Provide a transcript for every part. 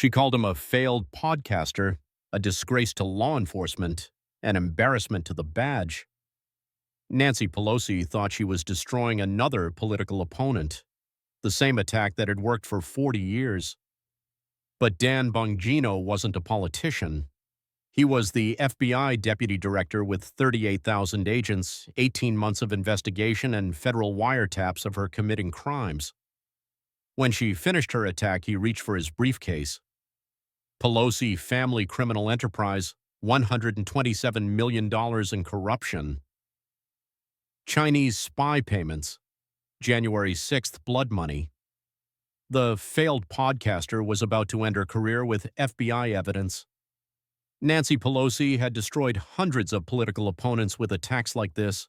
She called him a failed podcaster, a disgrace to law enforcement, an embarrassment to the badge. Nancy Pelosi thought she was destroying another political opponent, the same attack that had worked for 40 years. But Dan Bongino wasn't a politician. He was the FBI deputy director with 38,000 agents, 18 months of investigation, and federal wiretaps of her committing crimes. When she finished her attack, he reached for his briefcase. Pelosi family criminal enterprise, $127 million in corruption. Chinese spy payments, January 6th blood money. The failed podcaster was about to end her career with FBI evidence. Nancy Pelosi had destroyed hundreds of political opponents with attacks like this.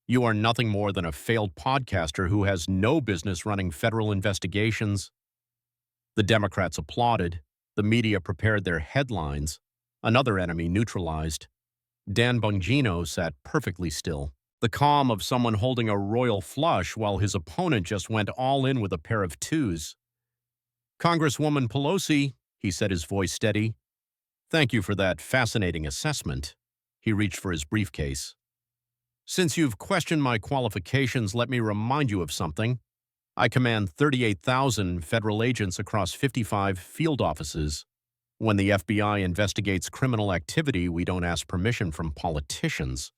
You are nothing more than a failed podcaster who has no business running federal investigations. The Democrats applauded. The media prepared their headlines. Another enemy neutralized. Dan Bongino sat perfectly still, the calm of someone holding a royal flush while his opponent just went all in with a pair of twos. Congresswoman Pelosi, he said, his voice steady, thank you for that fascinating assessment. He reached for his briefcase. Since you've questioned my qualifications, let me remind you of something. I command 38,000 federal agents across 55 field offices. When the FBI investigates criminal activity, we don't ask permission from politicians.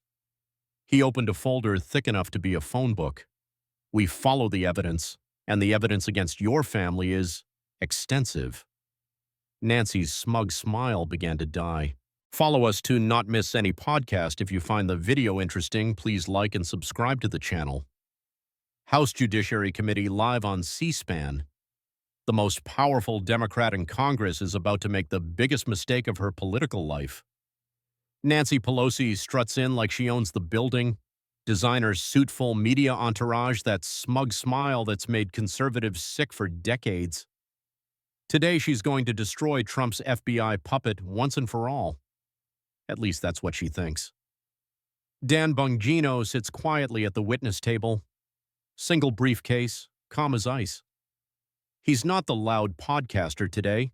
He opened a folder thick enough to be a phone book. We follow the evidence, and the evidence against your family is extensive. Nancy's smug smile began to die. Follow us to not miss any podcast. If you find the video interesting, please like and subscribe to the channel. House Judiciary Committee live on C-SPAN. The most powerful Democrat in Congress is about to make the biggest mistake of her political life. Nancy Pelosi struts in like she owns the building. Designer suitful media entourage, that smug smile that's made conservatives sick for decades. Today she's going to destroy Trump's FBI puppet once and for all. At least that's what she thinks. Dan Bongino sits quietly at the witness table. Single briefcase, calm as ice. He's not the loud podcaster today.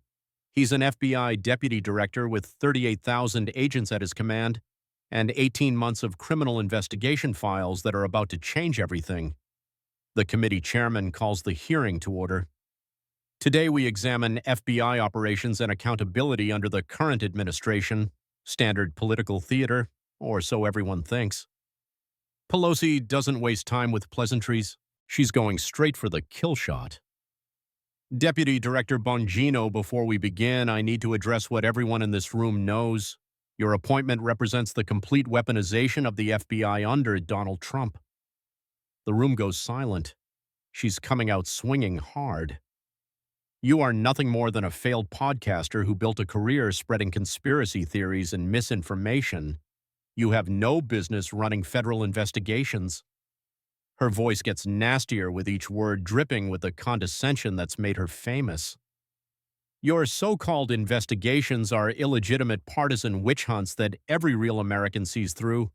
He's an FBI deputy director with 38,000 agents at his command and 18 months of criminal investigation files that are about to change everything. The committee chairman calls the hearing to order. Today we examine FBI operations and accountability under the current administration, standard political theater, or so everyone thinks. Pelosi doesn't waste time with pleasantries. She's going straight for the kill shot. Deputy Director Bongino, before we begin, I need to address what everyone in this room knows. Your appointment represents the complete weaponization of the FBI under Donald Trump. The room goes silent. She's coming out swinging hard. You are nothing more than a failed podcaster who built a career spreading conspiracy theories and misinformation. You have no business running federal investigations. Her voice gets nastier with each word, dripping with the condescension that's made her famous. Your so-called investigations are illegitimate partisan witch hunts that every real American sees through.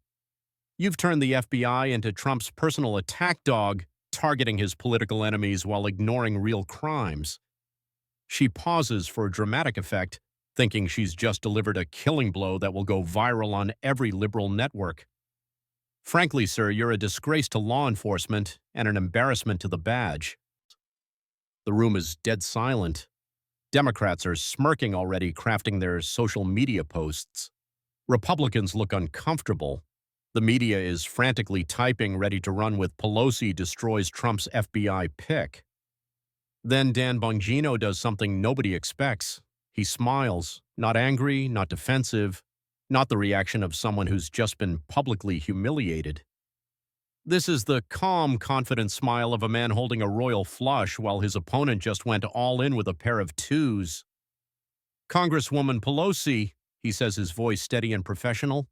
You've turned the FBI into Trump's personal attack dog, targeting his political enemies while ignoring real crimes. She pauses for dramatic effect, thinking she's just delivered a killing blow that will go viral on every liberal network. Frankly, sir, you're a disgrace to law enforcement and an embarrassment to the badge. The room is dead silent. Democrats are smirking already, crafting their social media posts. Republicans look uncomfortable. The media is frantically typing, ready to run with Pelosi destroys Trump's FBI pick. Then Dan Bongino does something nobody expects. He smiles, not angry, not defensive, not the reaction of someone who's just been publicly humiliated. This is the calm, confident smile of a man holding a royal flush while his opponent just went all in with a pair of twos. Congresswoman Pelosi, he says, his voice steady and professional,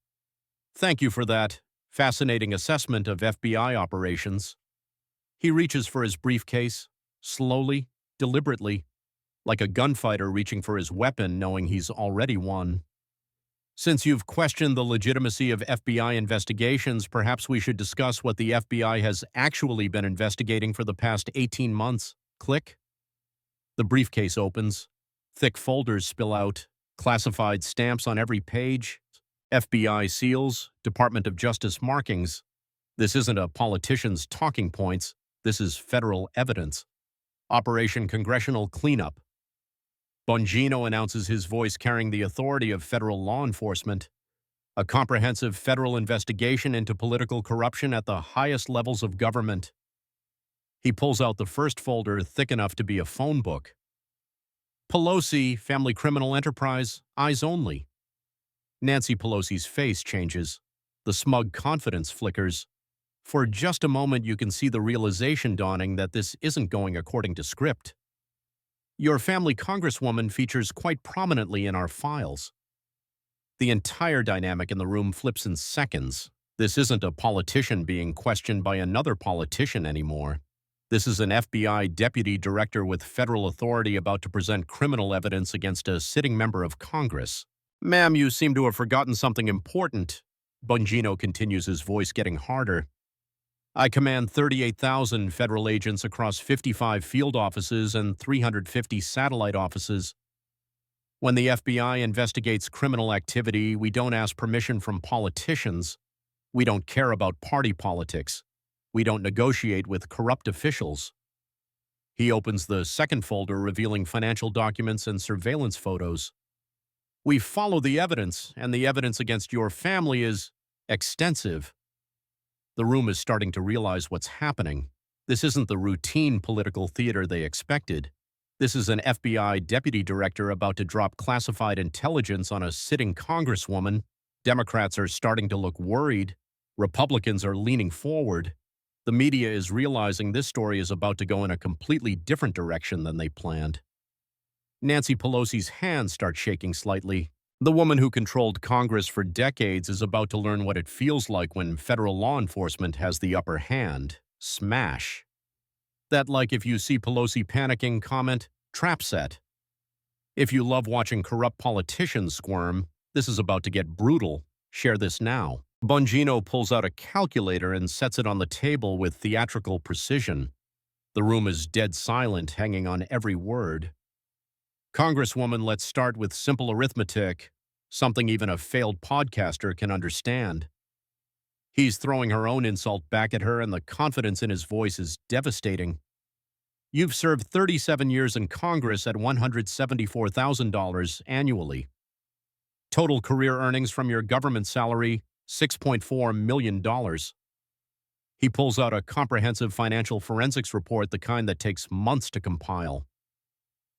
thank you for that fascinating assessment of FBI operations. He reaches for his briefcase, slowly, deliberately, like a gunfighter reaching for his weapon knowing he's already won. Since you've questioned the legitimacy of FBI investigations, perhaps we should discuss what the FBI has actually been investigating for the past 18 months. Click. The briefcase opens. Thick folders spill out, classified stamps on every page, FBI seals, Department of Justice markings. This isn't a politician's talking points. This is federal evidence. Operation Congressional Cleanup. Bongino announces his voice carrying the authority of federal law enforcement. A comprehensive federal investigation into political corruption at the highest levels of government. He pulls out the first folder thick enough to be a phone book. Pelosi, family criminal enterprise, eyes only. Nancy Pelosi's face changes. The smug confidence flickers. For just a moment, you can see the realization dawning that this isn't going according to script. Your family congresswoman features quite prominently in our files. The entire dynamic in the room flips in seconds. This isn't a politician being questioned by another politician anymore. This is an FBI deputy director with federal authority about to present criminal evidence against a sitting member of Congress. Ma'am, you seem to have forgotten something important. Bongino continues, his voice getting harder. I command 38,000 federal agents across 55 field offices and 350 satellite offices. When the FBI investigates criminal activity, we don't ask permission from politicians. We don't care about party politics. We don't negotiate with corrupt officials. He opens the second folder, revealing financial documents and surveillance photos. We follow the evidence, and the evidence against your family is extensive. The room is starting to realize what's happening. This isn't the routine political theater they expected. This is an FBI deputy director about to drop classified intelligence on a sitting congresswoman. Democrats are starting to look worried. Republicans are leaning forward. The media is realizing this story is about to go in a completely different direction than they planned. Nancy Pelosi's hands start shaking slightly. The woman who controlled Congress for decades is about to learn what it feels like when federal law enforcement has the upper hand. Smash. That like if you see Pelosi panicking comment, trap set. If you love watching corrupt politicians squirm, this is about to get brutal. Share this now. Bongino pulls out a calculator and sets it on the table with theatrical precision. The room is dead silent, hanging on every word. Congresswoman, let's start with simple arithmetic, something even a failed podcaster can understand. He's throwing her own insult back at her, and the confidence in his voice is devastating. You've served 37 years in Congress at $174,000 annually. Total career earnings from your government salary, $6.4 million. He pulls out a comprehensive financial forensics report, the kind that takes months to compile.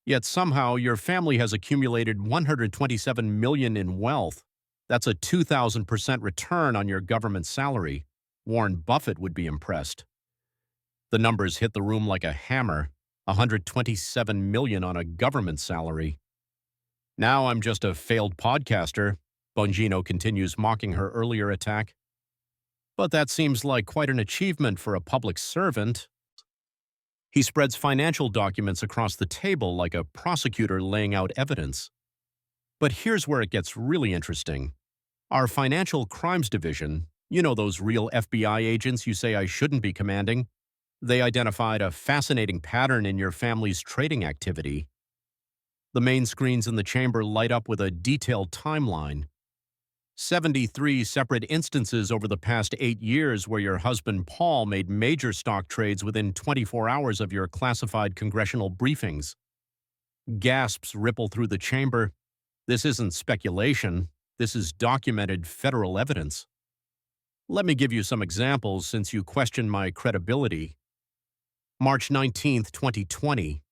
Yet somehow your family has accumulated $127 million in wealth. That's a 2,000% return on your government salary. Warren Buffett would be impressed. The numbers hit the room like a hammer. $127 million on a government salary. Now I'm just a failed podcaster, Bongino continues, mocking her earlier attack. But that seems like quite an achievement for a public servant. He spreads financial documents across the table like a prosecutor laying out evidence. But here's where it gets really interesting. Our Financial Crimes Division, you know those real FBI agents you say I shouldn't be commanding, they identified a fascinating pattern in your family's trading activity. The main screens in the chamber light up with a detailed timeline. 73 separate instances over the past 8 years where your husband Paul made major stock trades within 24 hours of your classified congressional briefings. Gasps ripple through the chamber. This isn't speculation. This is documented federal evidence. Let me give you some examples since you question my credibility. March 19, 2020.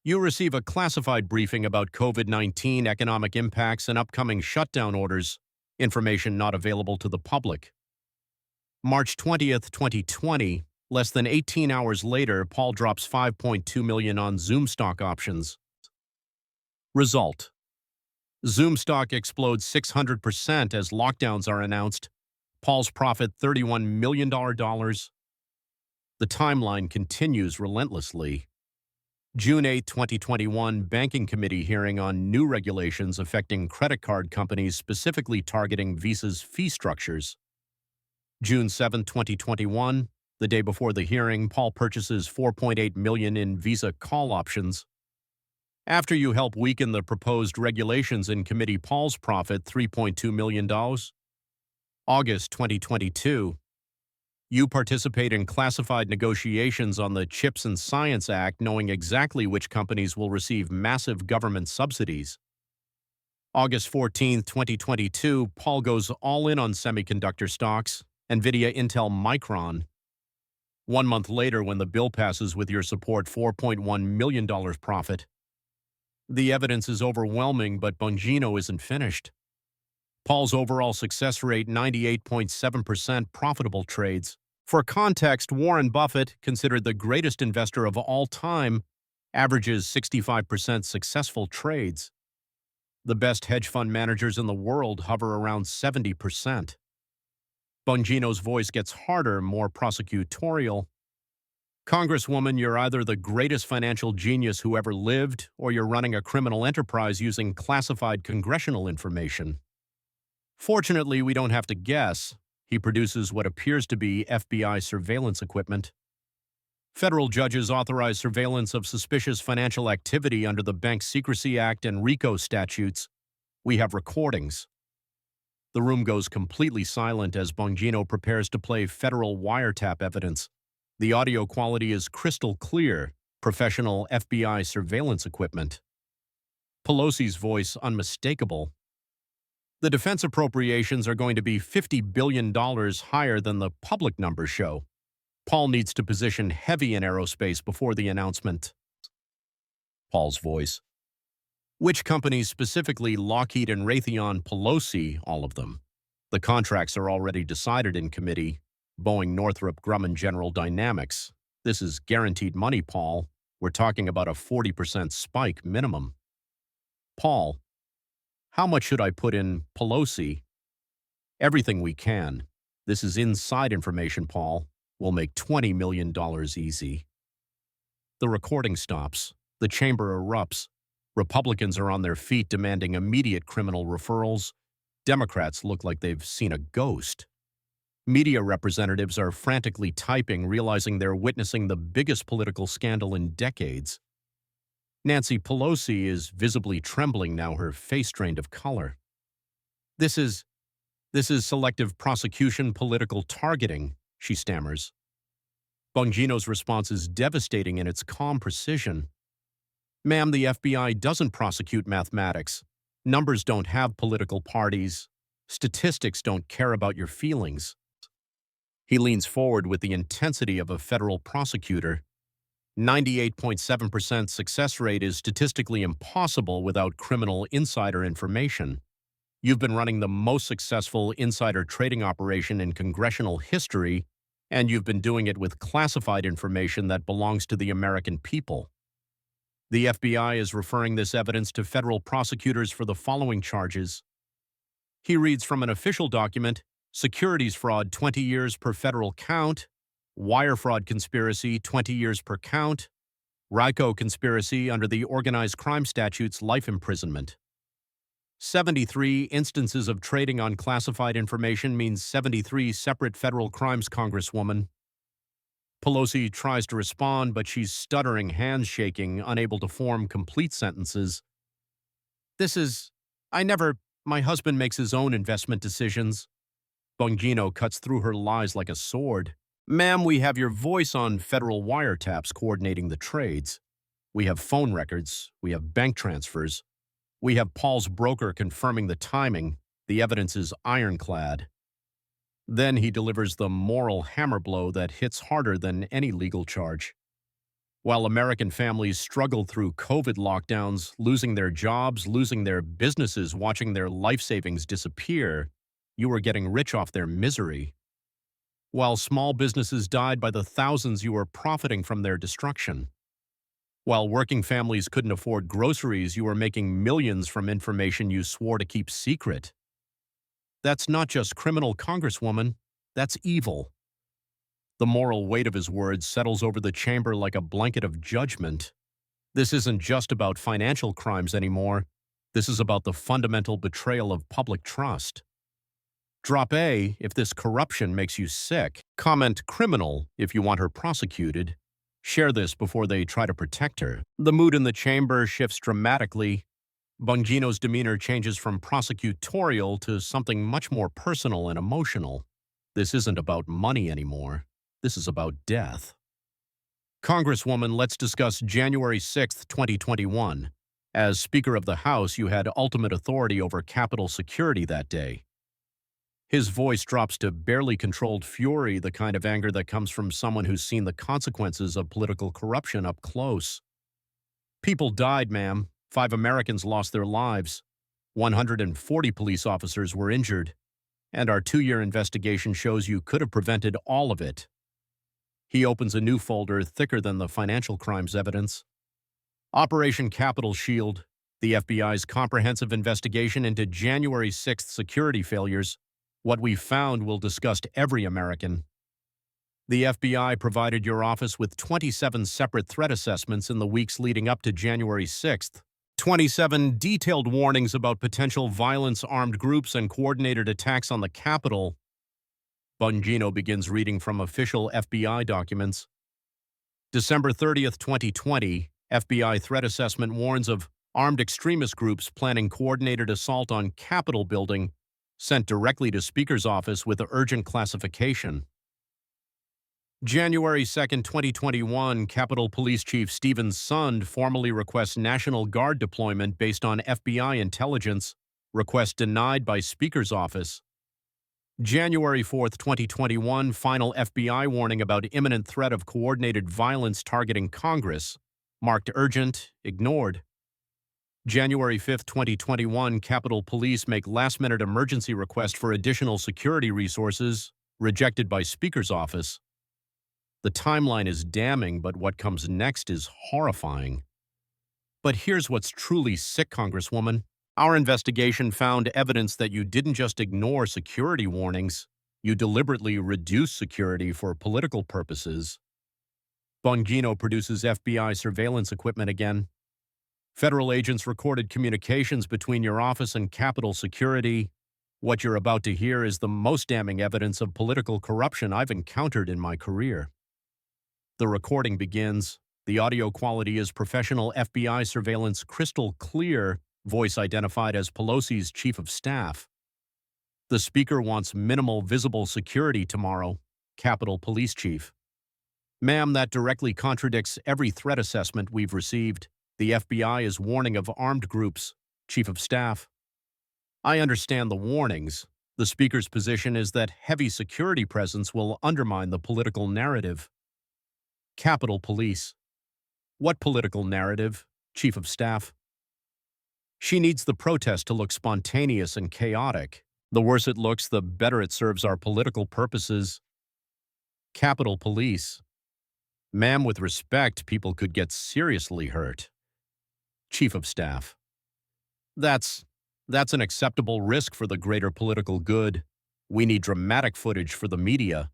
You receive a classified briefing about COVID-19 economic impacts and upcoming shutdown orders. Information not available to the public. March 20th, 2020, less than 18 hours later, Paul drops $5.2 million on Zoom stock options. Result: Zoom stock explodes 600% as lockdowns are announced. Paul's profit $31 million. The timeline continues relentlessly. June 8, 2021, Banking Committee hearing on new regulations affecting credit card companies, specifically targeting Visa's fee structures. June 7, 2021, the day before the hearing, Paul purchases $4.8 million in Visa call options. After you help weaken the proposed regulations in committee, Paul's profit $3.2 million. August 2022. You participate in classified negotiations on the Chips and Science Act, knowing exactly which companies will receive massive government subsidies. August 14, 2022, Paul goes all in on semiconductor stocks, NVIDIA, Intel, Micron. 1 month later, when the bill passes with your support, $4.1 million profit. The evidence is overwhelming, but Bongino isn't finished. Paul's overall success rate, 98.7% profitable trades. For context, Warren Buffett, considered the greatest investor of all time, averages 65% successful trades. The best hedge fund managers in the world hover around 70%. Bongino's voice gets harder, more prosecutorial. Congresswoman, you're either the greatest financial genius who ever lived, or you're running a criminal enterprise using classified congressional information. Fortunately, we don't have to guess. He produces what appears to be FBI surveillance equipment. Federal judges authorize surveillance of suspicious financial activity under the Bank Secrecy Act and RICO statutes. We have recordings. The room goes completely silent as Bongino prepares to play federal wiretap evidence. The audio quality is crystal clear, professional FBI surveillance equipment. Pelosi's voice unmistakable. The defense appropriations are going to be $50 billion higher than the public numbers show. Paul needs to position heavy in aerospace before the announcement. Paul's voice. Which companies specifically? Lockheed and Raytheon. Pelosi, all of them. The contracts are already decided in committee. Boeing, Northrop Grumman, General Dynamics. This is guaranteed money, Paul. We're talking about a 40% spike minimum. Paul. How much should I put in? Pelosi. Everything we can. This is inside information, Paul. We'll make $20 million easy. The recording stops. The chamber erupts. Republicans are on their feet demanding immediate criminal referrals. Democrats look like they've seen a ghost. Media representatives are frantically typing, realizing they're witnessing the biggest political scandal in decades. Nancy Pelosi is visibly trembling now, her face drained of color. This is selective prosecution, political targeting, she stammers. Bongino's response is devastating in its calm precision. Ma'am, the FBI doesn't prosecute mathematics. Numbers don't have political parties. Statistics don't care about your feelings. He leans forward with the intensity of a federal prosecutor. 98.7% success rate is statistically impossible without criminal insider information. You've been running the most successful insider trading operation in congressional history, and you've been doing it with classified information that belongs to the American people. The FBI is referring this evidence to federal prosecutors for the following charges. He reads from an official document: securities fraud, 20 years per federal count; wire fraud conspiracy, 20 years per count; RICO conspiracy under the organized crime statutes, life imprisonment. 73 instances of trading on classified information means 73 separate federal crimes, Congresswoman. Pelosi tries to respond, but she's stuttering, hands shaking, unable to form complete sentences. My husband makes his own investment decisions. Bongino cuts through her lies like a sword. Ma'am, we have your voice on federal wiretaps coordinating the trades. We have phone records. We have bank transfers. We have Paul's broker confirming the timing. The evidence is ironclad. Then he delivers the moral hammer blow that hits harder than any legal charge. While American families struggle through COVID lockdowns, losing their jobs, losing their businesses, watching their life savings disappear, you are getting rich off their misery. While small businesses died by the thousands, you are profiting from their destruction. While working families couldn't afford groceries, you are making millions from information you swore to keep secret. That's not just criminal, Congresswoman. That's evil. The moral weight of his words settles over the chamber like a blanket of judgment. This isn't just about financial crimes anymore. This is about the fundamental betrayal of public trust. Drop A if this corruption makes you sick. Comment criminal if you want her prosecuted. Share this before they try to protect her. The mood in the chamber shifts dramatically. Bongino's demeanor changes from prosecutorial to something much more personal and emotional. This isn't about money anymore. This is about death. Congresswoman, let's discuss January 6, 2021. As Speaker of the House, you had ultimate authority over Capitol security that day. His voice drops to barely controlled fury, the kind of anger that comes from someone who's seen the consequences of political corruption up close. People died, ma'am. 5 Americans lost their lives. 140 police officers were injured. And our 2-year investigation shows you could have prevented all of it. He opens a new folder thicker than the financial crimes evidence. Operation Capitol Shield, the FBI's comprehensive investigation into January 6th security failures. What we found will disgust every American. The FBI provided your office with 27 separate threat assessments in the weeks leading up to January 6th. 27 detailed warnings about potential violence, armed groups, and coordinated attacks on the Capitol. Bongino begins reading from official FBI documents. December 30th, 2020, FBI threat assessment warns of armed extremist groups planning coordinated assault on Capitol building, sent directly to Speaker's office with urgent classification. January 2, 2021, Capitol Police Chief Stephen Sund formally requests National Guard deployment based on FBI intelligence, request denied by Speaker's office. January 4, 2021, final FBI warning about imminent threat of coordinated violence targeting Congress, marked urgent, ignored. January 5, 2021, Capitol Police make last-minute emergency request for additional security resources, rejected by Speaker's office. The timeline is damning, but what comes next is horrifying. But here's what's truly sick, Congresswoman. Our investigation found evidence that you didn't just ignore security warnings, you deliberately reduced security for political purposes. Bongino produces FBI surveillance equipment again. Federal agents recorded communications between your office and Capitol security. What you're about to hear is the most damning evidence of political corruption I've encountered in my career. The recording begins. The audio quality is professional FBI surveillance, crystal clear, voice identified as Pelosi's chief of staff. The speaker wants minimal visible security tomorrow, Capitol Police Chief. Ma'am, that directly contradicts every threat assessment we've received. The FBI is warning of armed groups, Chief of Staff. I understand the warnings. The speaker's position is that heavy security presence will undermine the political narrative. Capitol Police. What political narrative, Chief of Staff? She needs the protest to look spontaneous and chaotic. The worse it looks, the better it serves our political purposes. Capitol Police. Ma'am, with respect, people could get seriously hurt. Chief of Staff. That's an acceptable risk for the greater political good. We need dramatic footage for the media.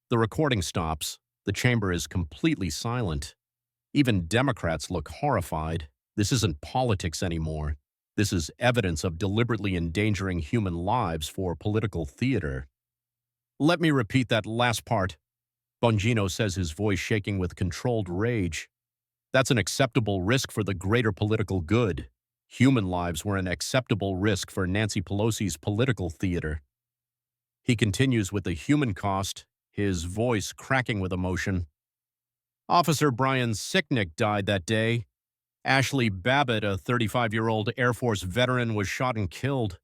The recording stops. The chamber is completely silent. Even Democrats look horrified. This isn't politics anymore. This is evidence of deliberately endangering human lives for political theater. Let me repeat that last part. Bongino says, his voice shaking with controlled rage. That's an acceptable risk for the greater political good. Human lives were an acceptable risk for Nancy Pelosi's political theater. He continues with the human cost, his voice cracking with emotion. Officer Brian Sicknick died that day. Ashley Babbitt, a 35-year-old Air Force veteran, was shot and killed.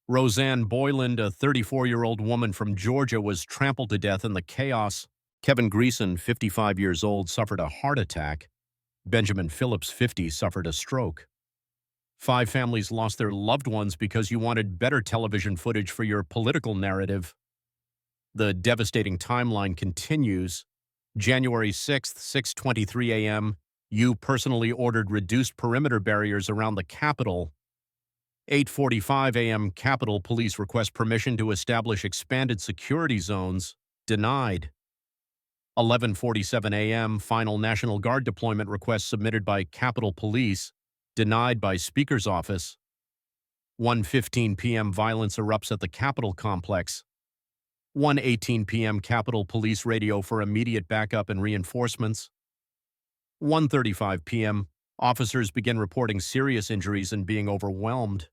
Roseanne Boyland, a 34-year-old woman from Georgia, was trampled to death in the chaos. Kevin Greason, 55 years old, suffered a heart attack. Benjamin Phillips, 50, suffered a stroke. 5 families lost their loved ones because you wanted better television footage for your political narrative. The devastating timeline continues. January 6th, 6:23 a.m., you personally ordered reduced perimeter barriers around the Capitol. 8:45 a.m., Capitol Police request permission to establish expanded security zones. Denied. 11:47 a.m., final National Guard deployment request submitted by Capitol Police. Denied by Speaker's office. 1:15 p.m., violence erupts at the Capitol complex. 1:18 p.m. Capitol Police radio for immediate backup and reinforcements. 1:35 p.m. Officers begin reporting serious injuries and being overwhelmed.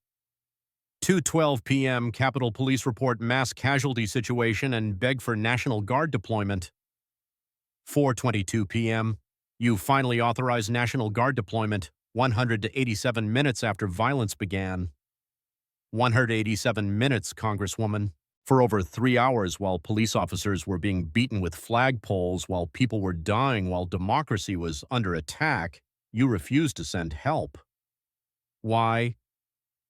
2:12 p.m. Capitol Police report mass casualty situation and beg for National Guard deployment. 4:22 p.m. You finally authorize National Guard deployment 187 minutes after violence began. 187 minutes, Congresswoman. For over 3 hours while police officers were being beaten with flagpoles, while people were dying, while democracy was under attack, you refused to send help. Why?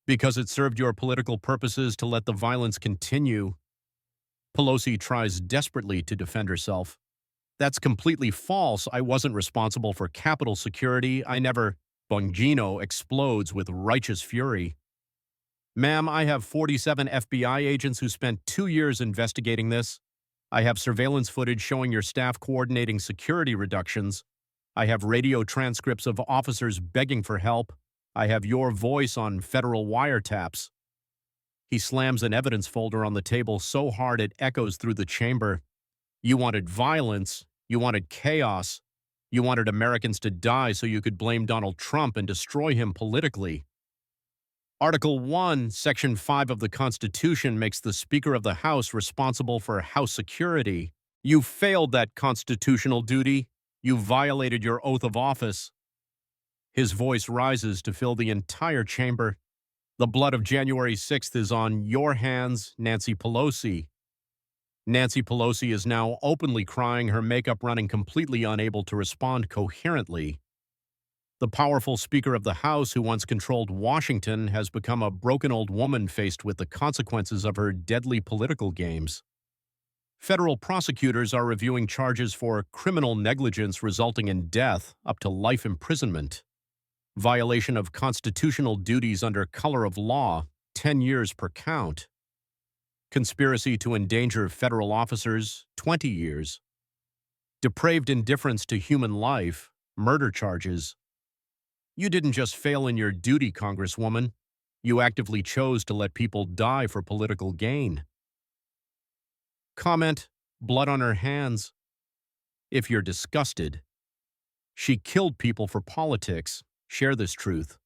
Because it served your political purposes to let the violence continue. Pelosi tries desperately to defend herself. That's completely false. I wasn't responsible for Capitol security. I never. Bongino explodes with righteous fury. Ma'am, I have 47 FBI agents who spent 2 years investigating this. I have surveillance footage showing your staff coordinating security reductions. I have radio transcripts of officers begging for help. I have your voice on federal wiretaps. He slams an evidence folder on the table so hard it echoes through the chamber. You wanted violence. You wanted chaos. You wanted Americans to die so you could blame Donald Trump and destroy him politically. Article 1, Section 5 of the Constitution makes the Speaker of the House responsible for House security. You failed that constitutional duty. You violated your oath of office. His voice rises to fill the entire chamber. The blood of January 6th is on your hands, Nancy Pelosi. Nancy Pelosi is now openly crying, her makeup running, completely unable to respond coherently. The powerful Speaker of the House, who once controlled Washington, has become a broken old woman faced with the consequences of her deadly political games. Federal prosecutors are reviewing charges for criminal negligence resulting in death up to life imprisonment, violation of constitutional duties under color of law, 10 years per count, conspiracy to endanger federal officers, 20 years, depraved indifference to human life, murder charges. You didn't just fail in your duty, Congresswoman. You actively chose to let people die for political gain. Comment, blood on her hands. If you're disgusted. She killed people for politics. Share this truth.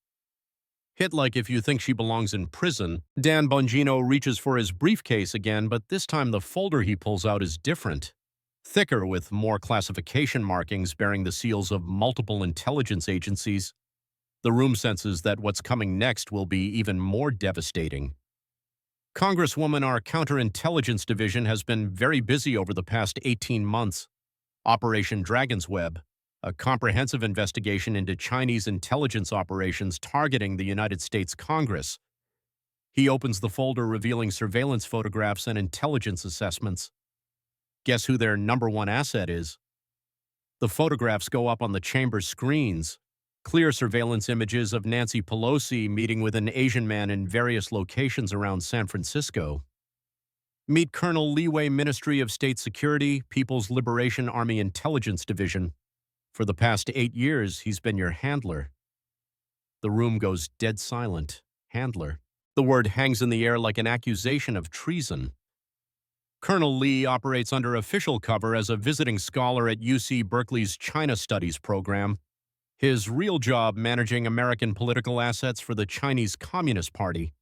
Hit like if you think she belongs in prison. Dan Bongino reaches for his briefcase again, but this time the folder he pulls out is different. Thicker, with more classification markings bearing the seals of multiple intelligence agencies. The room senses that what's coming next will be even more devastating. Congresswoman, our counterintelligence division has been very busy over the past 18 months. Operation Dragon's Web, a comprehensive investigation into Chinese intelligence operations targeting the United States Congress. He opens the folder revealing surveillance photographs and intelligence assessments. Guess who their #1 asset is? The photographs go up on the chamber's screens. Clear surveillance images of Nancy Pelosi meeting with an Asian man in various locations around San Francisco. Meet Colonel Lee Wei, Ministry of State Security, People's Liberation Army Intelligence Division. For the past 8 years, he's been your handler. The room goes dead silent. Handler. The word hangs in the air like an accusation of treason. Colonel Lee operates under official cover as a visiting scholar at UC Berkeley's China Studies program. His real job managing American political assets for the Chinese Communist Party.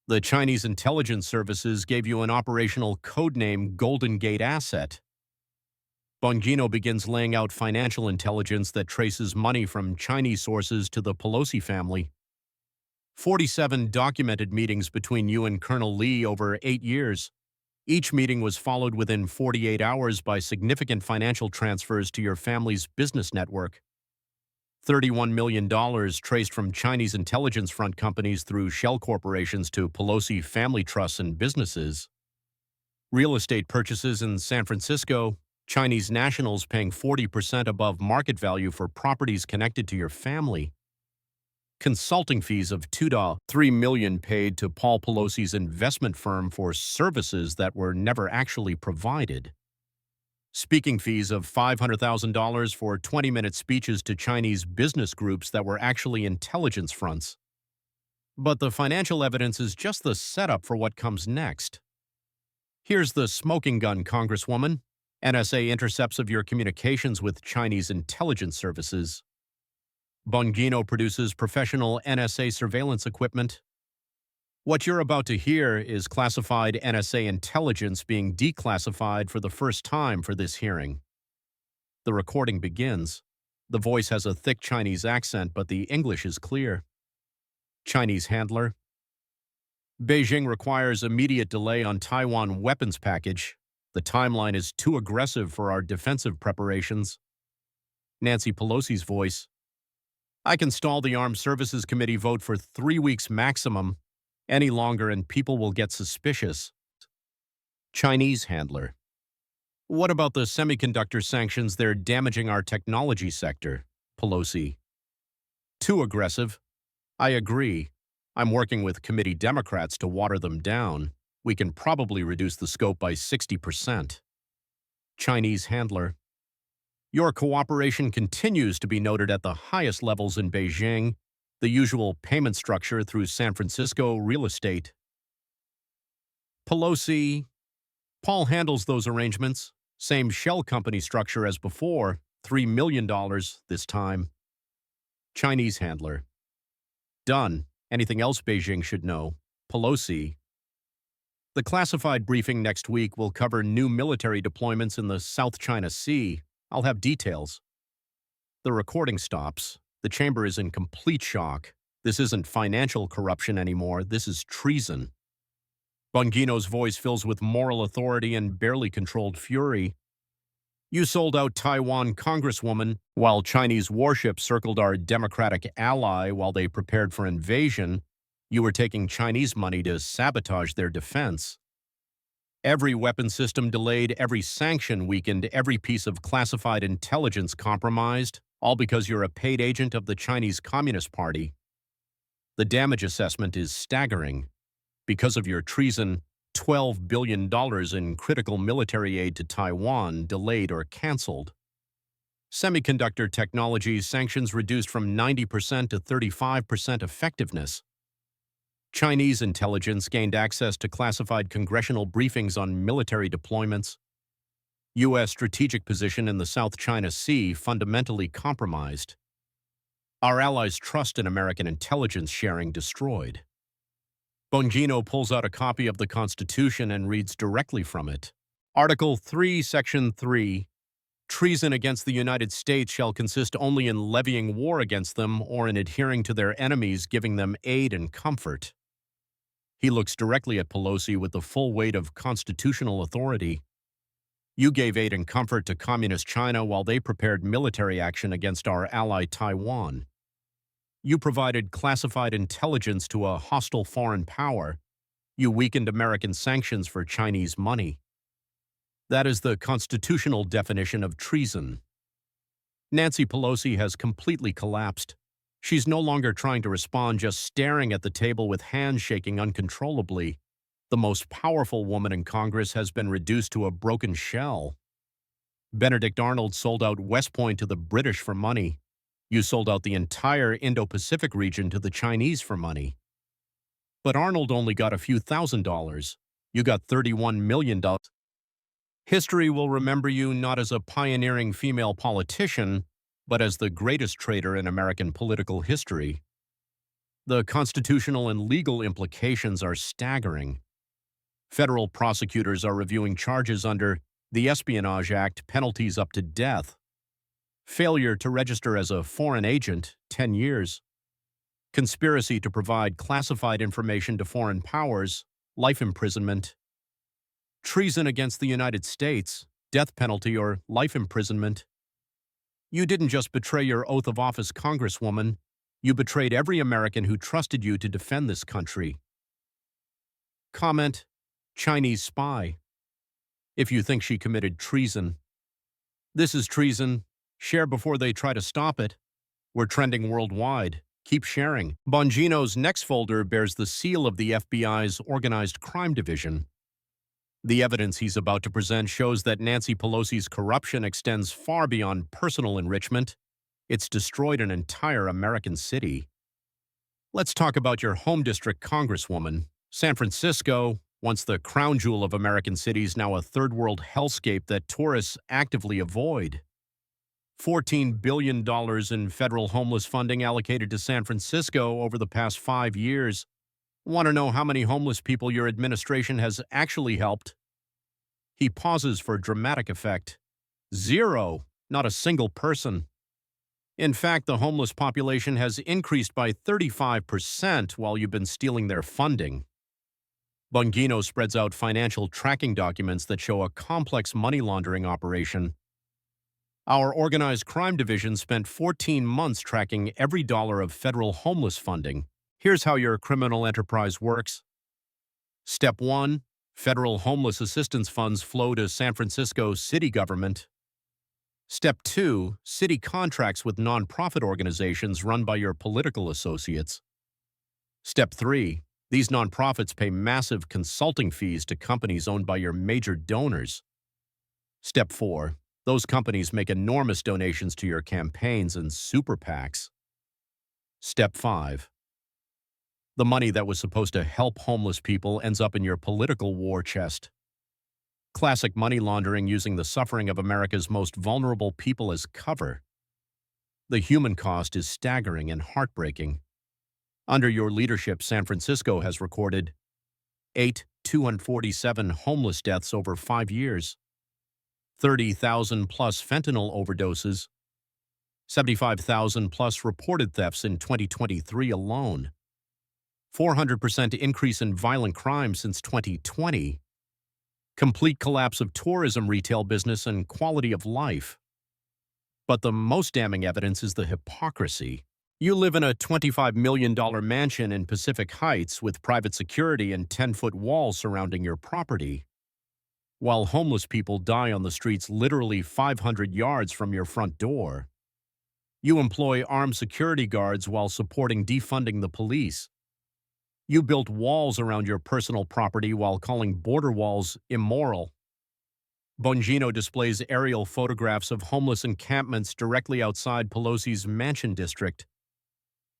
The Chinese intelligence services gave you an operational codename Golden Gate Asset. Bongino begins laying out financial intelligence that traces money from Chinese sources to the Pelosi family. 47 documented meetings between you and Colonel Lee over 8 years. Each meeting was followed within 48 hours by significant financial transfers to your family's business network. $31 million traced from Chinese intelligence front companies through shell corporations to Pelosi family trusts and businesses. Real estate purchases in San Francisco, Chinese nationals paying 40% above market value for properties connected to your family. Consulting fees of $2.3 million paid to Paul Pelosi's investment firm for services that were never actually provided. Speaking fees of $500,000 for 20-minute speeches to Chinese business groups that were actually intelligence fronts. But the financial evidence is just the setup for what comes next. Here's the smoking gun, Congresswoman. NSA intercepts of your communications with Chinese intelligence services. Bongino produces professional NSA surveillance equipment. What you're about to hear is classified NSA intelligence being declassified for the first time for this hearing. The recording begins. The voice has a thick Chinese accent, but the English is clear. Chinese handler. Beijing requires immediate delay on Taiwan weapons package. The timeline is too aggressive for our defensive preparations. Nancy Pelosi's voice. I can stall the Armed Services Committee vote for 3 weeks maximum. Any longer and people will get suspicious. Chinese handler. What about the semiconductor sanctions? They're damaging our technology sector. Pelosi. Too aggressive. I agree. I'm working with committee Democrats to water them down. We can probably reduce the scope by 60%. Chinese handler. Your cooperation continues to be noted at the highest levels in Beijing, the usual payment structure through San Francisco real estate. Pelosi. Paul handles those arrangements. Same shell company structure as before, $3 million this time. Chinese handler. Done. Anything else Beijing should know? Pelosi. The classified briefing next week will cover new military deployments in the South China Sea. I'll have details. The recording stops. The chamber is in complete shock. This isn't financial corruption anymore. This is treason. Bongino's voice fills with moral authority and barely controlled fury. You sold out Taiwan, Congresswoman, while Chinese warships circled our democratic ally while they prepared for invasion. You were taking Chinese money to sabotage their defense. Every weapon system delayed, every sanction weakened, every piece of classified intelligence compromised, all because you're a paid agent of the Chinese Communist Party. The damage assessment is staggering. Because of your treason, $12 billion in critical military aid to Taiwan delayed or canceled. Semiconductor technology sanctions reduced from 90% to 35% effectiveness. Chinese intelligence gained access to classified congressional briefings on military deployments. U.S. strategic position in the South China Sea fundamentally compromised. Our allies' trust in American intelligence sharing destroyed. Bongino pulls out a copy of the Constitution and reads directly from it. Article 3, Section 3. Treason against the United States shall consist only in levying war against them or in adhering to their enemies, giving them aid and comfort. He looks directly at Pelosi with the full weight of constitutional authority. You gave aid and comfort to Communist China while they prepared military action against our ally Taiwan. You provided classified intelligence to a hostile foreign power. You weakened American sanctions for Chinese money. That is the constitutional definition of treason. Nancy Pelosi has completely collapsed. She's no longer trying to respond, just staring at the table with hands shaking uncontrollably. The most powerful woman in Congress has been reduced to a broken shell. Benedict Arnold sold out West Point to the British for money. You sold out the entire Indo-Pacific region to the Chinese for money. But Arnold only got a few $1,000s. You got $31 million. History will remember you not as a pioneering female politician, but as the greatest traitor in American political history. The constitutional and legal implications are staggering. Federal prosecutors are reviewing charges under the Espionage Act, penalties up to death. Failure to register as a foreign agent, 10 years. Conspiracy to provide classified information to foreign powers, life imprisonment. Treason against the United States, death penalty or life imprisonment. You didn't just betray your oath of office, Congresswoman. You betrayed every American who trusted you to defend this country. Comment: Chinese spy. If you think she committed treason. This is treason. Share before they try to stop it. We're trending worldwide. Keep sharing. Bongino's next folder bears the seal of the FBI's Organized Crime Division. The evidence he's about to present shows that Nancy Pelosi's corruption extends far beyond personal enrichment. It's destroyed an entire American city. Let's talk about your home district, Congresswoman. San Francisco, Once the crown jewel of American cities, now a third-world hellscape that tourists actively avoid. $14 billion in federal homeless funding allocated to San Francisco over the past 5 years. Want to know how many homeless people your administration has actually helped? He pauses for dramatic effect. 0. Not a single person. In fact, the homeless population has increased by 35% while you've been stealing their funding. Bongino spreads out financial tracking documents that show a complex money laundering operation. Our organized crime division spent 14 months tracking every dollar of federal homeless funding. Here's how your criminal enterprise works. Step 1. Federal homeless assistance funds flow to San Francisco city government. Step 2. City contracts with nonprofit organizations run by your political associates. Step 3. These nonprofits pay massive consulting fees to companies owned by your major donors. Step 4. Those companies make enormous donations to your campaigns and super PACs. Step 5. The money that was supposed to help homeless people ends up in your political war chest. Classic money laundering using the suffering of America's most vulnerable people as cover. The human cost is staggering and heartbreaking. Under your leadership, San Francisco has recorded 247 homeless deaths over 5 years, 30,000 plus fentanyl overdoses, 75,000 plus reported thefts in 2023 alone, 400% increase in violent crime since 2020, complete collapse of tourism retail business and quality of life. But the most damning evidence is the hypocrisy. You live in a $25 million mansion in Pacific Heights with private security and 10-foot walls surrounding your property, while homeless people die on the streets literally 500 yards from your front door. You employ armed security guards while supporting defunding the police. You built walls around your personal property while calling border walls immoral. Bongino displays aerial photographs of homeless encampments directly outside Pelosi's mansion district.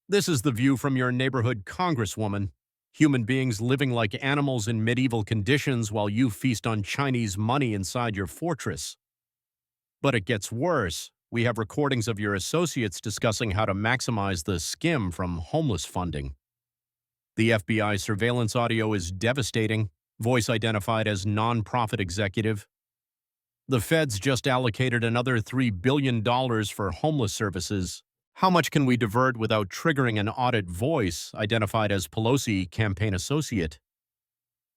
This is the view from your neighborhood congresswoman. Human beings living like animals in medieval conditions while you feast on Chinese money inside your fortress. But it gets worse. We have recordings of your associates discussing how to maximize the skim from homeless funding. The FBI surveillance audio is devastating. Voice identified as nonprofit executive. The feds just allocated another $3 billion for homeless services. How much can we divert without triggering an audit? Voice identified as Pelosi campaign associate.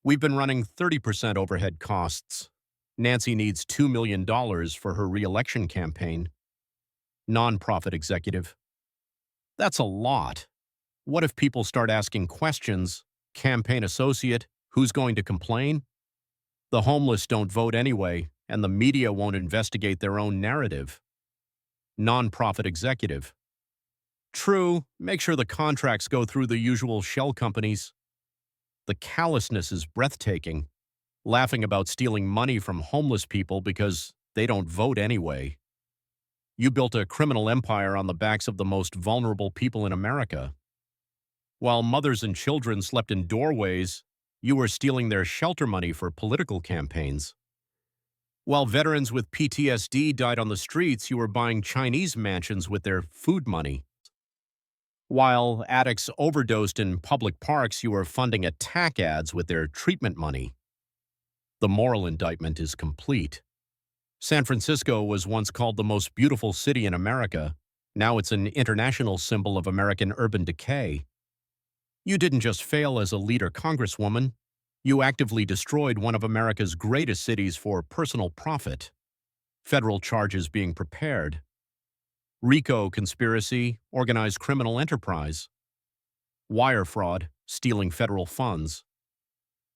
We've been running 30% overhead costs. Nancy needs $2 million for her re-election campaign. Nonprofit executive. That's a lot. What if people start asking questions? Campaign associate, who's going to complain? The homeless don't vote anyway, and the media won't investigate their own narrative. Nonprofit executive. True, make sure the contracts go through the usual shell companies. The callousness is breathtaking, laughing about stealing money from homeless people because they don't vote anyway. You built a criminal empire on the backs of the most vulnerable people in America. While mothers and children slept in doorways, you were stealing their shelter money for political campaigns. While veterans with PTSD died on the streets, you were buying Chinese mansions with their food money. While addicts overdosed in public parks, you were funding attack ads with their treatment money. The moral indictment is complete. San Francisco was once called the most beautiful city in America. Now it's an international symbol of American urban decay. You didn't just fail as a leader, Congresswoman. You actively destroyed one of America's greatest cities for personal profit. Federal charges being prepared. RICO conspiracy, organized criminal enterprise. Wire fraud, stealing federal funds.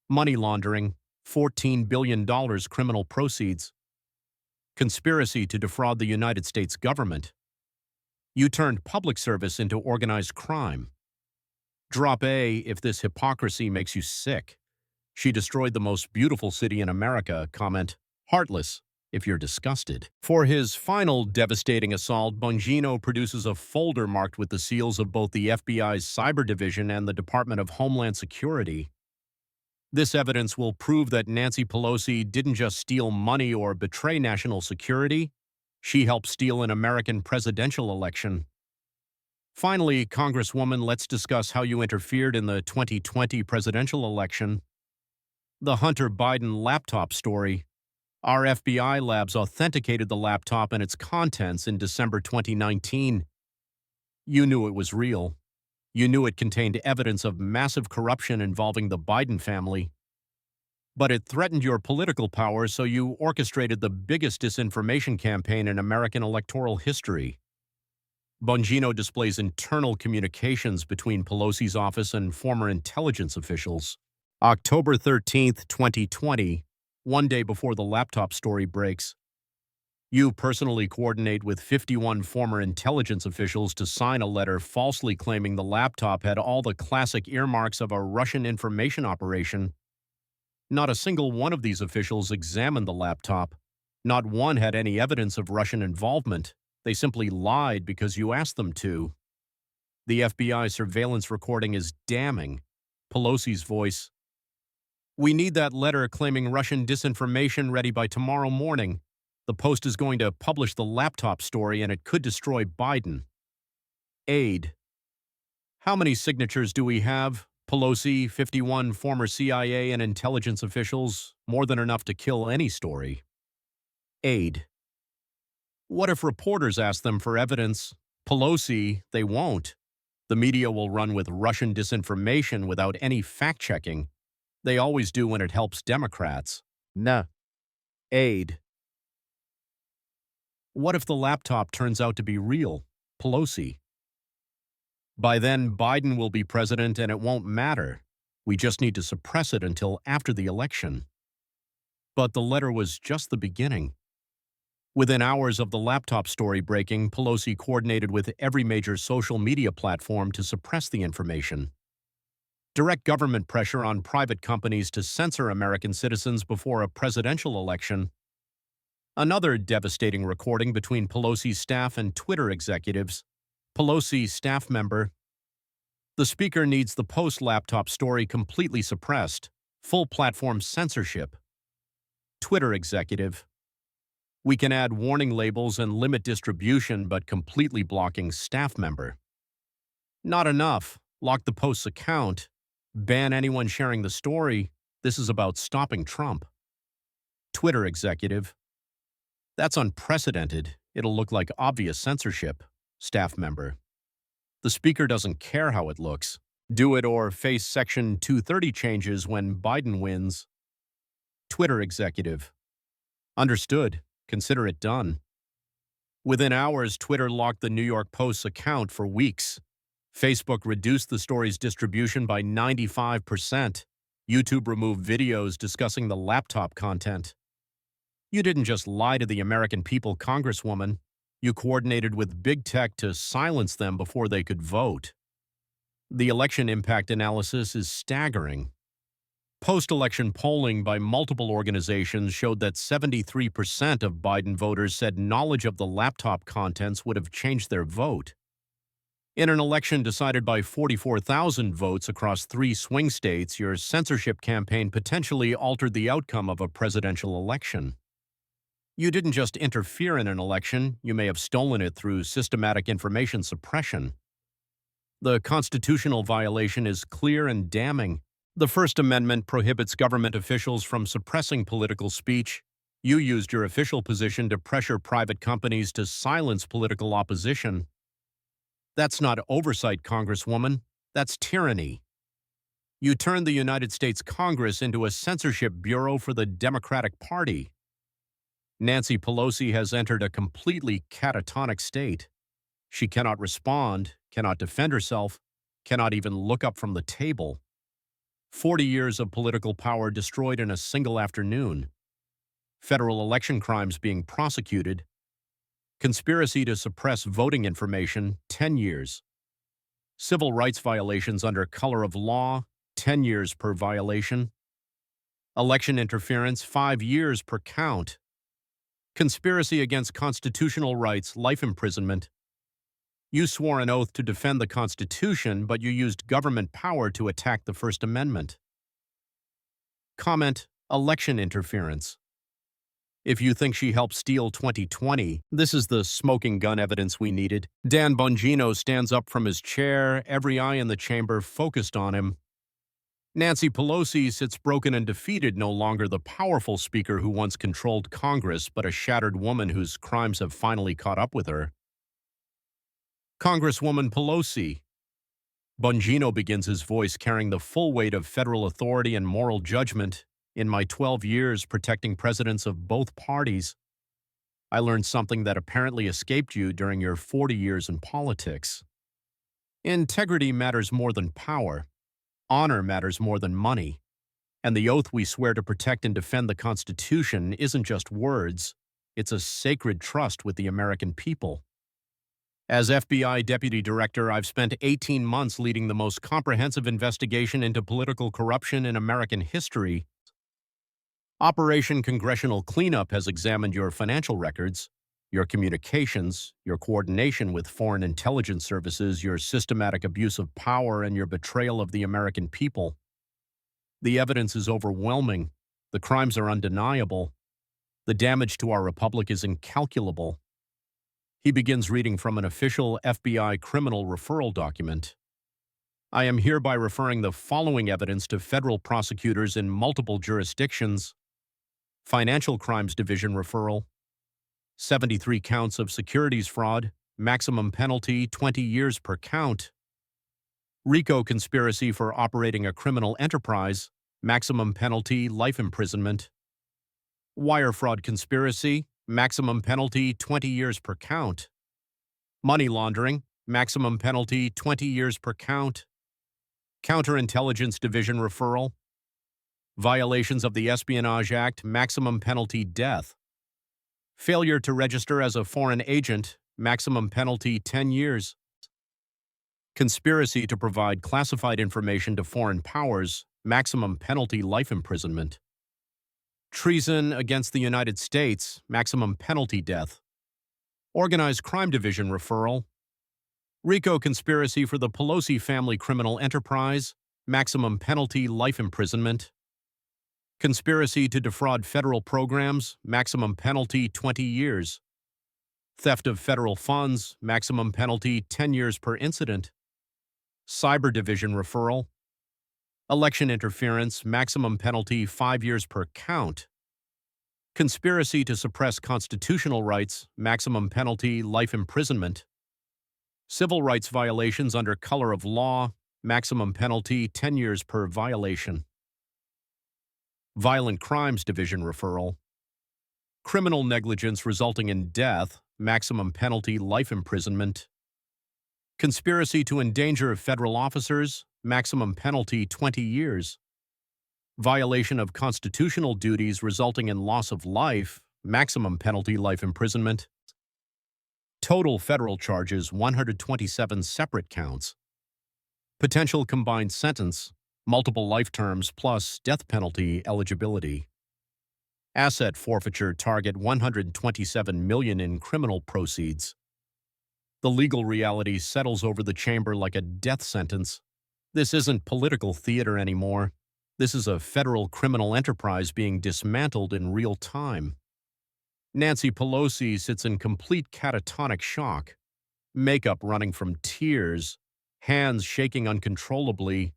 Money laundering, $14 billion criminal proceeds. Conspiracy to defraud the United States government. You turned public service into organized crime. Drop A if this hypocrisy makes you sick. She destroyed the most beautiful city in America. Comment, heartless, if you're disgusted. For his final devastating assault, Bongino produces a folder marked with the seals of both the FBI's Cyber Division and the Department of Homeland Security. This evidence will prove that Nancy Pelosi didn't just steal money or betray national security, she helped steal an American presidential election. Finally, Congresswoman, let's discuss how you interfered in the 2020 presidential election. The Hunter Biden laptop story. Our FBI labs authenticated the laptop and its contents in December 2019. You knew it was real. You knew it contained evidence of massive corruption involving the Biden family. But it threatened your political power, so you orchestrated the biggest disinformation campaign in American electoral history. Bongino displays internal communications between Pelosi's office and former intelligence officials. October 13th, 2020, one day before the laptop story breaks. You personally coordinate with 51 former intelligence officials to sign a letter falsely claiming the laptop had all the classic earmarks of a Russian information operation. Not a single one of these officials examined the laptop. Not one had any evidence of Russian involvement. They simply lied because you asked them to. The FBI surveillance recording is damning. Pelosi's voice. We need that letter claiming Russian disinformation ready by tomorrow morning. The Post is going to publish the laptop story and it could destroy Biden. Aide. How many signatures do we have? Pelosi, 51 former CIA and intelligence officials, more than enough to kill any story. Aide. What if reporters ask them for evidence? Pelosi, they won't. The media will run with Russian disinformation without any fact-checking. They always do when it helps Democrats. Nah. Aide. What if the laptop turns out to be real? Pelosi. By then, Biden will be president and it won't matter. We just need to suppress it until after the election. But the letter was just the beginning. Within hours of the laptop story breaking, Pelosi coordinated with every major social media platform to suppress the information. Direct government pressure on private companies to censor American citizens before a presidential election. Another devastating recording between Pelosi's staff and Twitter executives. Pelosi staff member. The speaker needs the Post laptop story completely suppressed. Full platform censorship. Twitter executive. We can add warning labels and limit distribution, but completely blocking staff member. Not enough. Lock the Post's account. Ban anyone sharing the story. This is about stopping Trump. Twitter executive. That's unprecedented. It'll look like obvious censorship. Staff member. The speaker doesn't care how it looks. Do it or face Section 230 changes when Biden wins. Twitter executive. Understood. Consider it done. Within hours, Twitter locked the New York Post's account for weeks. Facebook reduced the story's distribution by 95%. YouTube removed videos discussing the laptop content. You didn't just lie to the American people, Congresswoman. You coordinated with big tech to silence them before they could vote. The election impact analysis is staggering. Post-election polling by multiple organizations showed that 73% of Biden voters said knowledge of the laptop contents would have changed their vote. In an election decided by 44,000 votes across 3 swing states, your censorship campaign potentially altered the outcome of a presidential election. You didn't just interfere in an election, you may have stolen it through systematic information suppression. The constitutional violation is clear and damning. The First Amendment prohibits government officials from suppressing political speech. You used your official position to pressure private companies to silence political opposition. That's not oversight, Congresswoman. That's tyranny. You turned the United States Congress into a censorship bureau for the Democratic Party. Nancy Pelosi has entered a completely catatonic state. She cannot respond, cannot defend herself, cannot even look up from the table. 40 years of political power destroyed in a single afternoon. Federal election crimes being prosecuted. Conspiracy to suppress voting information, 10 years. Civil rights violations under color of law, 10 years per violation. Election interference, 5 years per count. Conspiracy against constitutional rights, life imprisonment. You swore an oath to defend the Constitution, but you used government power to attack the First Amendment. Comment, election interference. If you think she helped steal 2020, this is the smoking gun evidence we needed. Dan Bongino stands up from his chair, every eye in the chamber focused on him. Nancy Pelosi sits broken and defeated, no longer the powerful speaker who once controlled Congress, but a shattered woman whose crimes have finally caught up with her. Congresswoman Pelosi. Bongino begins his voice carrying the full weight of federal authority and moral judgment. In my 12 years protecting presidents of both parties, I learned something that apparently escaped you during your 40 years in politics. Integrity matters more than power. Honor matters more than money. And the oath we swear to protect and defend the Constitution isn't just words, it's a sacred trust with the American people. As FBI Deputy Director, I've spent 18 months leading the most comprehensive investigation into political corruption in American history. Operation Congressional Cleanup has examined your financial records, your communications, your coordination with foreign intelligence services, your systematic abuse of power, and your betrayal of the American people. The evidence is overwhelming. The crimes are undeniable. The damage to our republic is incalculable. He begins reading from an official FBI criminal referral document. I am hereby referring the following evidence to federal prosecutors in multiple jurisdictions. Financial Crimes Division referral. 73 counts of securities fraud, maximum penalty 20 years per count. RICO conspiracy for operating a criminal enterprise, maximum penalty life imprisonment. Wire fraud conspiracy, maximum penalty 20 years per count. Money laundering, maximum penalty 20 years per count. Counterintelligence Division referral. Violations of the Espionage Act, maximum penalty death. Failure to register as a foreign agent, maximum penalty 10 years. Conspiracy to provide classified information to foreign powers, maximum penalty life imprisonment. Treason against the United States, maximum penalty death. Organized Crime Division referral. RICO conspiracy for the Pelosi family criminal enterprise, maximum penalty life imprisonment. Conspiracy to defraud federal programs, maximum penalty 20 years. Theft of federal funds, maximum penalty 10 years per incident. Cyber Division referral. Election interference, maximum penalty 5 years per count. Conspiracy to suppress constitutional rights, maximum penalty life imprisonment. Civil rights violations under color of law, maximum penalty 10 years per violation. Violent Crimes Division referral. Criminal negligence resulting in death, maximum penalty life imprisonment. Conspiracy to endanger federal officers, maximum penalty 20 years. Violation of constitutional duties resulting in loss of life, maximum penalty life imprisonment. Total federal charges 127 separate counts. Potential combined sentence, multiple life terms plus death penalty eligibility. Asset forfeiture target $127 million in criminal proceeds. The legal reality settles over the chamber like a death sentence. This isn't political theater anymore. This is a federal criminal enterprise being dismantled in real time. Nancy Pelosi sits in complete catatonic shock, makeup running from tears, hands shaking uncontrollably,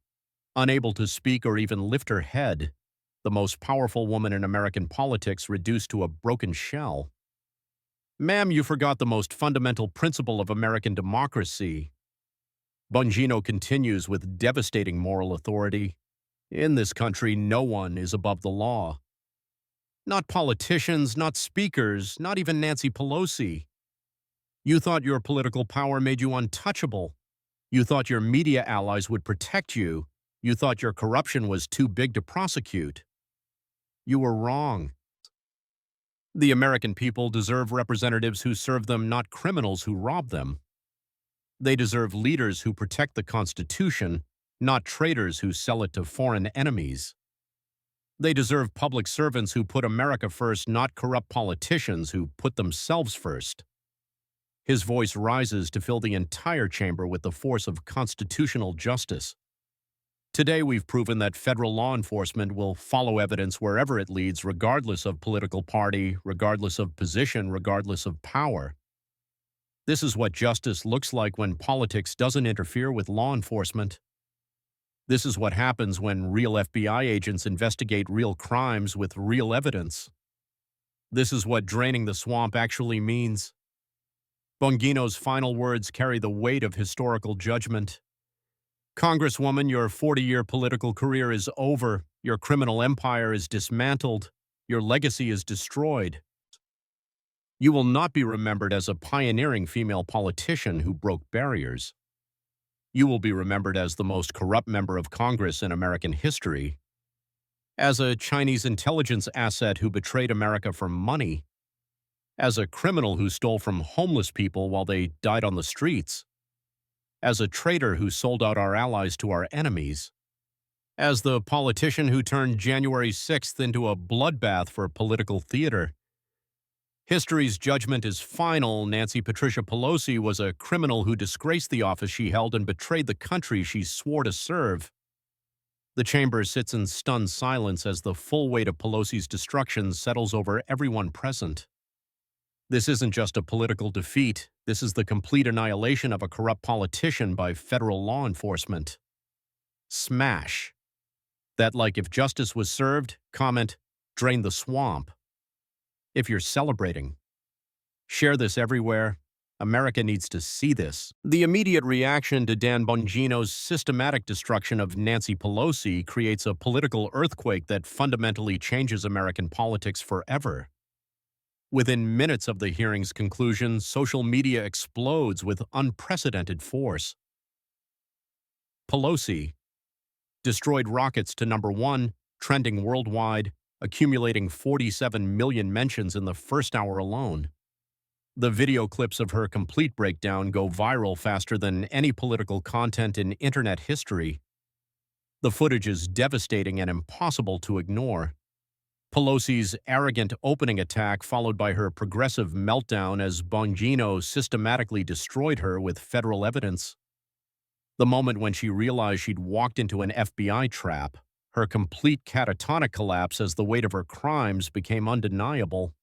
unable to speak or even lift her head, the most powerful woman in American politics reduced to a broken shell. Ma'am, you forgot the most fundamental principle of American democracy. Bongino continues with devastating moral authority. In this country, no one is above the law. Not politicians, not speakers, not even Nancy Pelosi. You thought your political power made you untouchable. You thought your media allies would protect you. You thought your corruption was too big to prosecute. You were wrong. The American people deserve representatives who serve them, not criminals who rob them. They deserve leaders who protect the Constitution, not traitors who sell it to foreign enemies. They deserve public servants who put America first, not corrupt politicians who put themselves first. His voice rises to fill the entire chamber with the force of constitutional justice. Today, we've proven that federal law enforcement will follow evidence wherever it leads, regardless of political party, regardless of position, regardless of power. This is what justice looks like when politics doesn't interfere with law enforcement. This is what happens when real FBI agents investigate real crimes with real evidence. This is what draining the swamp actually means. Bongino's final words carry the weight of historical judgment. Congresswoman, your 40-year political career is over. Your criminal empire is dismantled. Your legacy is destroyed. You will not be remembered as a pioneering female politician who broke barriers. You will be remembered as the most corrupt member of Congress in American history, as a Chinese intelligence asset who betrayed America for money, as a criminal who stole from homeless people while they died on the streets, as a traitor who sold out our allies to our enemies, as the politician who turned January 6th into a bloodbath for political theater. History's judgment is final. Nancy Patricia Pelosi was a criminal who disgraced the office she held and betrayed the country she swore to serve. The chamber sits in stunned silence as the full weight of Pelosi's destruction settles over everyone present. This isn't just a political defeat. This is the complete annihilation of a corrupt politician by federal law enforcement. Smash. That, like, if justice was served, comment, drain the swamp. If you're celebrating, share this everywhere. America needs to see this. The immediate reaction to Dan Bongino's systematic destruction of Nancy Pelosi creates a political earthquake that fundamentally changes American politics forever. Within minutes of the hearing's conclusion, social media explodes with unprecedented force. Pelosi destroyed rockets to #1, trending worldwide, accumulating 47 million mentions in the first hour alone. The video clips of her complete breakdown go viral faster than any political content in internet history. The footage is devastating and impossible to ignore. Pelosi's arrogant opening attack followed by her progressive meltdown as Bongino systematically destroyed her with federal evidence. The moment when she realized she'd walked into an FBI trap, her complete catatonic collapse as the weight of her crimes became undeniable.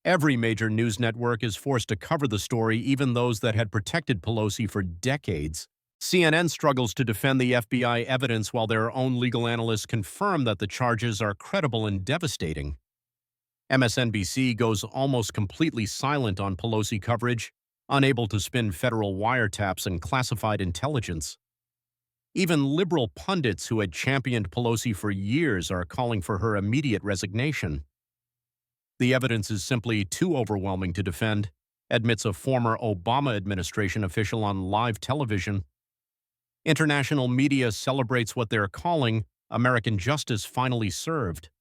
Every major news network is forced to cover the story, even those that had protected Pelosi for decades. CNN struggles to defend the FBI evidence while their own legal analysts confirm that the charges are credible and devastating. MSNBC goes almost completely silent on Pelosi coverage, unable to spin federal wiretaps and classified intelligence. Even liberal pundits who had championed Pelosi for years are calling for her immediate resignation. The evidence is simply too overwhelming to defend, admits a former Obama administration official on live television. International media celebrates what they're calling American justice finally served.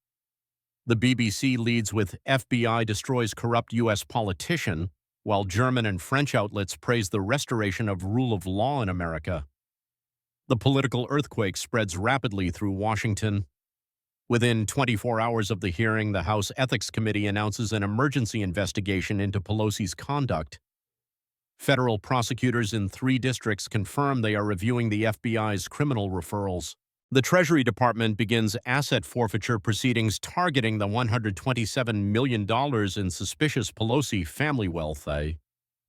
The BBC leads with FBI destroys corrupt U.S. politician, while German and French outlets praise the restoration of rule of law in America. The political earthquake spreads rapidly through Washington. Within 24 hours of the hearing, the House Ethics Committee announces an emergency investigation into Pelosi's conduct. Federal prosecutors in 3 districts confirm they are reviewing the FBI's criminal referrals. The Treasury Department begins asset forfeiture proceedings targeting the $127 million in suspicious Pelosi family wealth.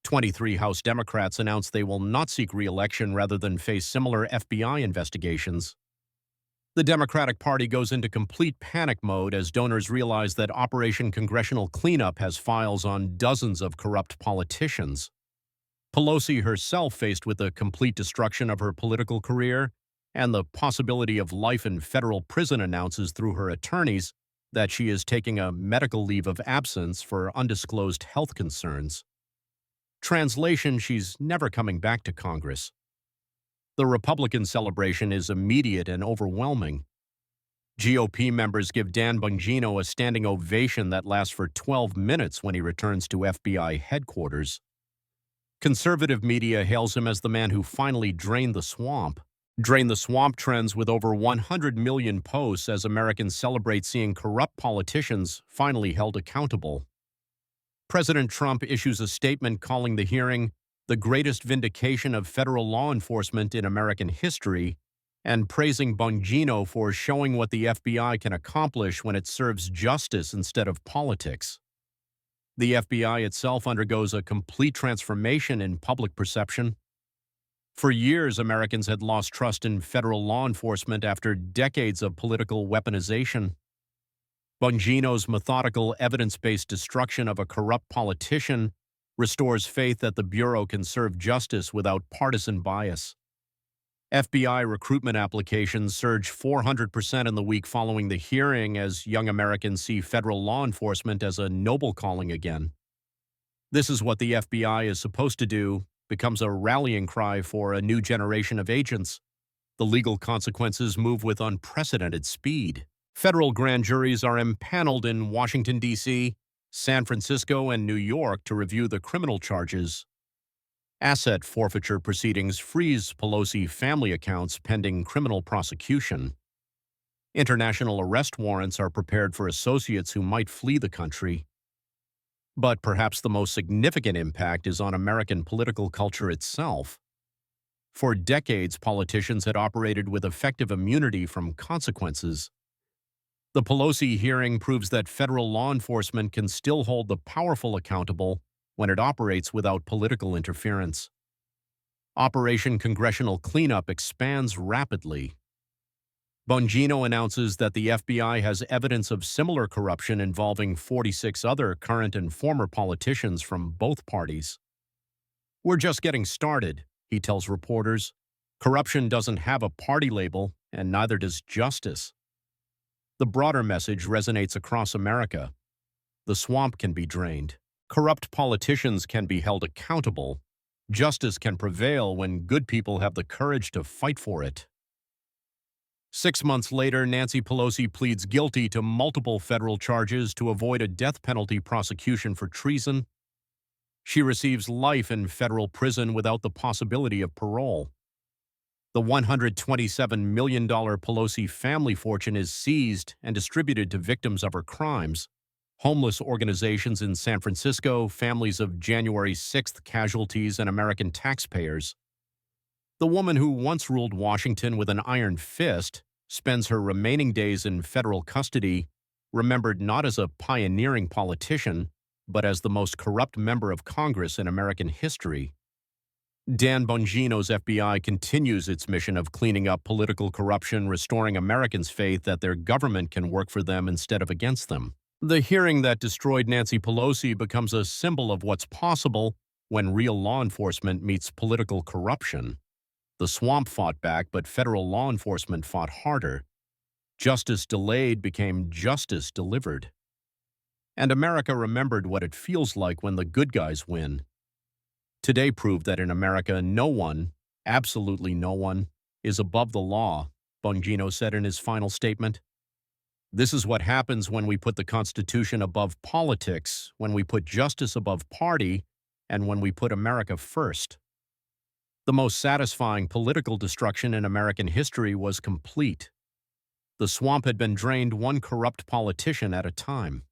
23 House Democrats announced they will not seek re-election rather than face similar FBI investigations. The Democratic Party goes into complete panic mode as donors realize that Operation Congressional Cleanup has files on dozens of corrupt politicians. Pelosi herself, faced with the complete destruction of her political career and the possibility of life in federal prison, announces through her attorneys that she is taking a medical leave of absence for undisclosed health concerns. Translation: she's never coming back to Congress. The Republican celebration is immediate and overwhelming. GOP members give Dan Bongino a standing ovation that lasts for 12 minutes when he returns to FBI headquarters. Conservative media hails him as the man who finally drained the swamp. Drain the Swamp trends with over 100 million posts as Americans celebrate seeing corrupt politicians finally held accountable. President Trump issues a statement calling the hearing the greatest vindication of federal law enforcement in American history and praising Bongino for showing what the FBI can accomplish when it serves justice instead of politics. The FBI itself undergoes a complete transformation in public perception. For years, Americans had lost trust in federal law enforcement after decades of political weaponization. Bongino's methodical, evidence-based destruction of a corrupt politician restores faith that the Bureau can serve justice without partisan bias. FBI recruitment applications surged 400% in the week following the hearing as young Americans see federal law enforcement as a noble calling again. This is what the FBI is supposed to do, becomes a rallying cry for a new generation of agents. The legal consequences move with unprecedented speed. Federal grand juries are impaneled in Washington, D.C., San Francisco, and New York to review the criminal charges. Asset forfeiture proceedings freeze Pelosi family accounts pending criminal prosecution. International arrest warrants are prepared for associates who might flee the country. But perhaps the most significant impact is on American political culture itself. For decades, politicians had operated with effective immunity from consequences. The Pelosi hearing proves that federal law enforcement can still hold the powerful accountable when it operates without political interference. Operation Congressional Cleanup expands rapidly. Bongino announces that the FBI has evidence of similar corruption involving 46 other current and former politicians from both parties. "We're just getting started," he tells reporters. "Corruption doesn't have a party label, and neither does justice." The broader message resonates across America. The swamp can be drained. Corrupt politicians can be held accountable. Justice can prevail when good people have the courage to fight for it. 6 months later, Nancy Pelosi pleads guilty to multiple federal charges to avoid a death penalty prosecution for treason. She receives life in federal prison without the possibility of parole. The $127 million Pelosi family fortune is seized and distributed to victims of her crimes. Homeless organizations in San Francisco, families of January 6th casualties, and American taxpayers. The woman who once ruled Washington with an iron fist spends her remaining days in federal custody, remembered not as a pioneering politician, but as the most corrupt member of Congress in American history. Dan Bongino's FBI continues its mission of cleaning up political corruption, restoring Americans' faith that their government can work for them instead of against them. The hearing that destroyed Nancy Pelosi becomes a symbol of what's possible when real law enforcement meets political corruption. The swamp fought back, but federal law enforcement fought harder. Justice delayed became justice delivered. And America remembered what it feels like when the good guys win. Today proved that in America, no one, absolutely no one, is above the law, Bongino said in his final statement. This is what happens when we put the Constitution above politics, when we put justice above party, and when we put America first. The most satisfying political destruction in American history was complete. The swamp had been drained one corrupt politician at a time.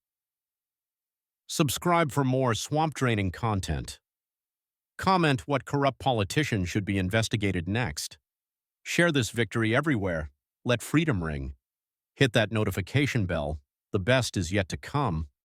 Subscribe for more swamp-draining content. Comment what corrupt politician should be investigated next. Share this victory everywhere. Let freedom ring. Hit that notification bell. The best is yet to come.